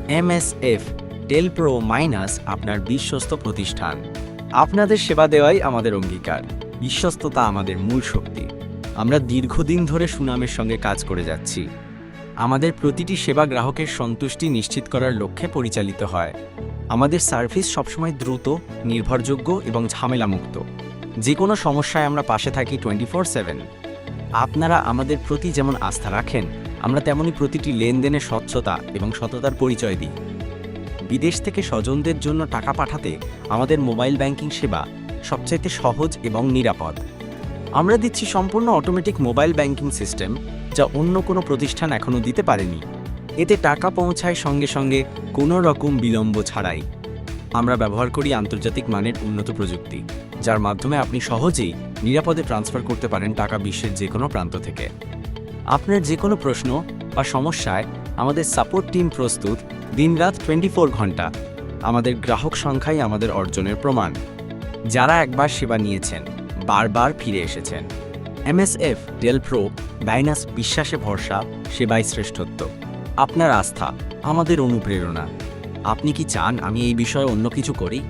MSF টেলপ্রো minus আপনার বিশ্বস্ত প্রতিষ্ঠান। আপনাদের সেবা দেওয়াই আমাদের অঙ্গীকার। বিশ্বস্ততা আমাদের মূল শক্তি। আমরা দীর্ঘদিন ধরে সুনামের সঙ্গে কাজ করে যাচ্ছি। আমাদের প্রতিটি সেবা গ্রাহকের সন্তুষ্টি নিশ্চিত করার লক্ষ্যে পরিচালিত হয়। আমাদের সার্ভিস সবসময় দ্রুত, নির্ভরযোগ্য এবং ঝামেলামুক্ত। যে কোনো সমস্যায় আমরা পাশে থাকি 24/7। আপনারা আমাদের প্রতি যেমন আস্থা রাখেন, আমরা তেমনই প্রতিটি লেনদেনে স্বচ্ছতা এবং সততার পরিচয় দিই। বিদেশ থেকে স্বজনদের জন্য টাকা পাঠাতে আমাদের মোবাইল ব্যাংকিং সেবা সবচাইতে সহজ এবং নিরাপদ। আমরা দিচ্ছি সম্পূর্ণ অটোমেটিক মোবাইল ব্যাংকিং সিস্টেম, যা অন্য কোনো প্রতিষ্ঠান এখনও দিতে পারেনি। এতে টাকা পৌঁছায় সঙ্গে সঙ্গে, কোনো রকম বিলম্ব ছাড়াই। আমরা ব্যবহার করি আন্তর্জাতিক মানের উন্নত প্রযুক্তি, যার মাধ্যমে আপনি সহজেই নিরাপদে ট্রান্সফার করতে পারেন টাকা বিশ্বের যে কোনো প্রান্ত থেকে। আপনার যে কোনো প্রশ্ন বা সমস্যায় আমাদের সাপোর্ট টিম প্রস্তুত, দিনরাত 24 ঘন্টা। আমাদের গ্রাহক সংখ্যাই আমাদের অর্জনের প্রমাণ। যারা একবার সেবা নিয়েছেন, বারবার ফিরে এসেছেন। MSF টেলপ্রো মাইনাস, বিশ্বাসে ভরসা, সেবায় শ্রেষ্ঠত্ব। আপনার আস্থা আমাদের অনুপ্রেরণা। আপনি কি চান আমি এই বিষয়ে অন্য কিছু করি?